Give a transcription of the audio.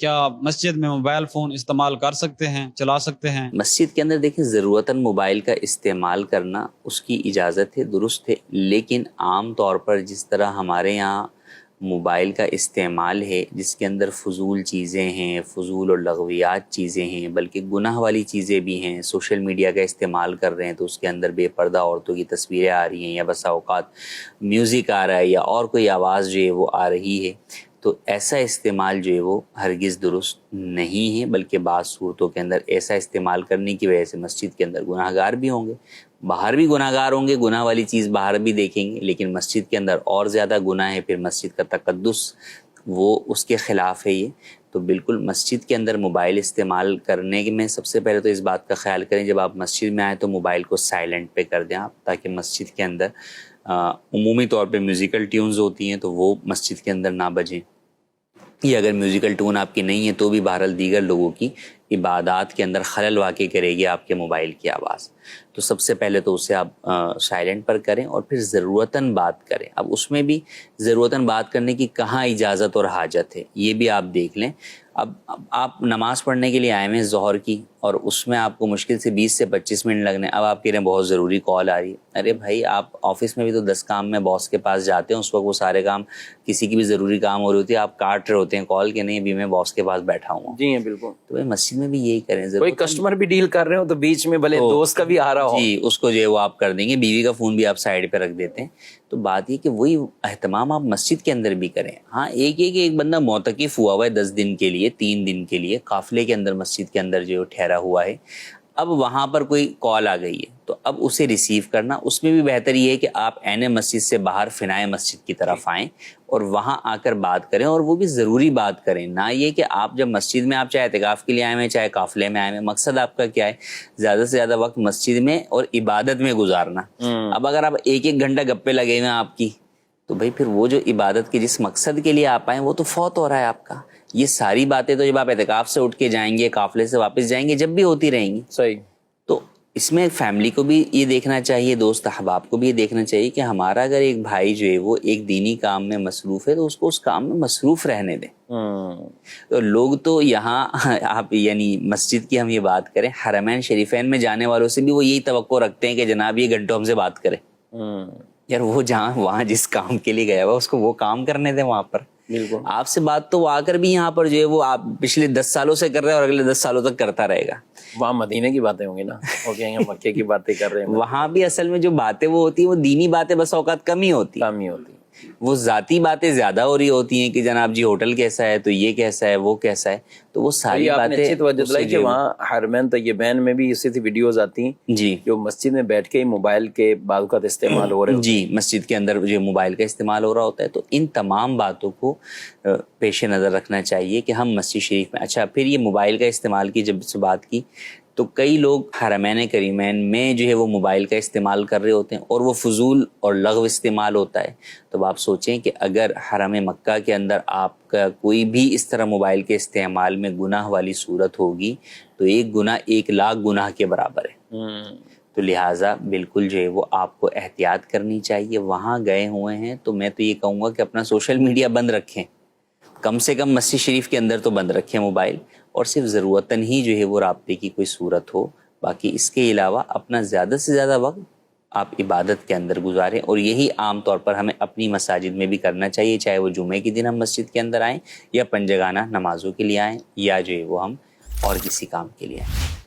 کیا مسجد میں mobile phone استعمال کر سکتے ہیں، چلا سکتے ہیں؟ مسجد کے اندر دیکھیں ضرورتاً موبائل کا استعمال کرنا اس کی اجازت ہے، درست ہے، لیکن عام طور پر جس طرح ہمارے یہاں موبائل کا استعمال ہے جس کے اندر فضول چیزیں ہیں، فضول اور لغویات چیزیں ہیں، بلکہ گناہ والی چیزیں بھی ہیں، سوشل میڈیا کا استعمال کر رہے ہیں تو اس کے اندر بے پردہ عورتوں کی تصویریں آ رہی ہیں، یا بسا اوقات میوزک آ رہا ہے یا اور کوئی آواز جو ہے وہ آ رہی ہے، تو ایسا استعمال جو ہے وہ ہرگز درست نہیں ہے، بلکہ بعض صورتوں کے اندر ایسا استعمال کرنے کی وجہ سے مسجد کے اندر گناہ گار بھی ہوں گے، باہر بھی گناہ گار ہوں گے، گناہ والی چیز باہر بھی دیکھیں گے، لیکن مسجد کے اندر اور زیادہ گناہ ہے، پھر مسجد کا تقدس وہ اس کے خلاف ہے یہ۔ تو بالکل مسجد کے اندر موبائل استعمال کرنے میں سب سے پہلے تو اس بات کا خیال کریں جب آپ مسجد میں آئیں تو موبائل کو سائلنٹ پہ کر دیں آپ، تاکہ مسجد کے اندر عمومی طور پہ میوزیکل ٹیونز ہوتی ہیں تو وہ مسجد کے اندر نہ بجیں، یا اگر میوزیکل ٹون آپ کی نہیں ہے تو بھی بہرحال دیگر لوگوں کی عبادات کے اندر خلل واقع کرے گی آپ کے موبائل کی آواز، تو سب سے پہلے تو اسے آپ سائلنٹ پر کریں اور پھر ضرورتاً بات کریں۔ اب اس میں بھی ضرورتاً بات کرنے کی کہاں اجازت اور حاجت ہے یہ بھی آپ دیکھ لیں۔ اب آپ نماز پڑھنے کے لیے آئے ہیں ظہر کی، اور اس میں آپ کو مشکل سے 20 سے 25 منٹ لگنے، اب آپ کہہ رہے ہیں بہت ضروری کال آ رہی ہے۔ ارے بھائی آپ آفس میں بھی تو 10 کام میں باس کے پاس جاتے ہیں، اس وقت وہ سارے کام کسی کی بھی ضروری کام ہو رہی ہوتی ہے، آپ کاٹ رہے ہوتے ہیں کال کہ نہیں ابھی میں باس کے پاس بیٹھا ہوں۔ جی بالکل، تو بھائی مسجد میں بھی یہی کریں، کوئی کسٹمر بھی ڈیل کر رہے ہو تو بیچ میں بھلے دوست کا بھی آ رہا ہو، جی اس کو جو ہے وہ آپ کر دیں گے، بیوی کا فون بھی آپ سائڈ پہ رکھ دیتے ہیں۔ تو بات یہ کہ وہی اہتمام آپ مسجد کے اندر بھی کریں۔ ہاں ایک بندہ معتکف ہوا ہوا ہے 10 دن کے لیے، 3 دن کے لیے قافلے کے اندر مسجد کے اندر جو ٹھہرا ہوا ہے، اب وہاں پر کوئی کال آ گئی ہے تو اب اسے ریسیو کرنا، اس میں بھی بہتر یہ ہے کہ آپ عین مسجد سے باہر فنائے مسجد کی طرف آئیں اور وہاں آ کر بات کریں، اور وہ بھی ضروری بات کریں، نہ یہ کہ آپ جب مسجد میں آپ چاہے اعتکاف کے لیے آئے ہیں چاہے قافلے میں آئے ہیں، مقصد آپ کا کیا ہے؟ زیادہ سے زیادہ وقت مسجد میں اور عبادت میں گزارنا۔ اب اگر آپ ایک گھنٹہ گپے لگے ہوئے ہیں آپ کی، تو بھائی پھر وہ جو عبادت کے جس مقصد کے لیے آپ آئیں وہ تو فوت ہو رہا ہے آپ کا۔ یہ ساری باتیں تو جب آپ اعتکاف سے اٹھ کے جائیں گے، قافلے سے واپس جائیں گے، جب بھی ہوتی رہیں گی۔ صحیح۔ تو اس میں فیملی کو بھی یہ دیکھنا چاہیے، دوست احباب کو بھی یہ دیکھنا چاہیے کہ ہمارا اگر ایک بھائی جو ہے وہ ایک دینی کام میں مصروف ہے تو اس کو اس کام میں مصروف رہنے دیں۔ تو لوگ تو یہاں آپ یعنی مسجد کی ہم یہ بات کریں، حرمین شریفین میں جانے والوں سے بھی وہ یہی توقع رکھتے ہیں کہ جناب یہ گھنٹوں ہم سے بات کرے۔ یار وہ جہاں وہاں جس کام کے لیے گیا ہوا اس کو وہ کام کرنے دیں وہاں پر۔ بالکل، آپ سے بات تو وہ آ کر بھی یہاں پر جو ہے وہ آپ پچھلے 10 سالوں سے کر رہے ہیں اور اگلے 10 سالوں تک کرتا رہے گا۔ وہاں مدینے کی باتیں ہوں گی نا، یہاں مکے کی باتیں کر رہے ہیں، وہاں بھی اصل میں جو باتیں وہ ہوتی ہیں وہ دینی باتیں بس اوقات کم ہی ہوتی ہیں، کام ہی ہوتی، وہ ذاتی باتیں زیادہ ہو رہی ہوتی ہیں کہ جناب جی ہوٹل کیسا ہے تو یہ کیسا ہے وہ کیسا ہے، تو وہ ساری آپ نے باتیں اچھی توجہ دلائی کہ وہاں حرمین طیبین میں بھی اسی طرح ویڈیوز آتی ہیں جی جو مسجد میں بیٹھ کے موبائل کے بعض اوقات استعمال ہو رہے ہوتے جی مسجد کے اندر جو موبائل کا استعمال ہو رہا ہوتا ہے، تو ان تمام باتوں کو پیش نظر رکھنا چاہیے کہ ہم مسجد شریف میں۔ اچھا پھر یہ موبائل کا استعمال کی جب سے بات کی تو کئی لوگ حرمین کریمین میں جو ہے وہ موبائل کا استعمال کر رہے ہوتے ہیں اور وہ فضول اور لغو استعمال ہوتا ہے، تو آپ سوچیں کہ اگر حرم مکہ کے اندر آپ کا کوئی بھی اس طرح موبائل کے استعمال میں گناہ والی صورت ہوگی تو ایک گناہ 1,00,000 گناہ کے برابر ہے۔ تو لہٰذا بالکل جو ہے وہ آپ کو احتیاط کرنی چاہیے۔ وہاں گئے ہوئے ہیں تو میں تو یہ کہوں گا کہ اپنا سوشل میڈیا بند رکھیں، کم سے کم مسجد شریف کے اندر تو بند رکھیں موبائل، اور صرف ضرورتاً ہی جو ہے وہ رابطے کی کوئی صورت ہو، باقی اس کے علاوہ اپنا زیادہ سے زیادہ وقت آپ عبادت کے اندر گزاریں، اور یہی عام طور پر ہمیں اپنی مساجد میں بھی کرنا چاہیے، چاہے وہ جمعے کے دن ہم مسجد کے اندر آئیں یا پنجگانہ نمازوں کے لیے آئیں یا جو ہے وہ ہم اور کسی کام کے لیے آئیں۔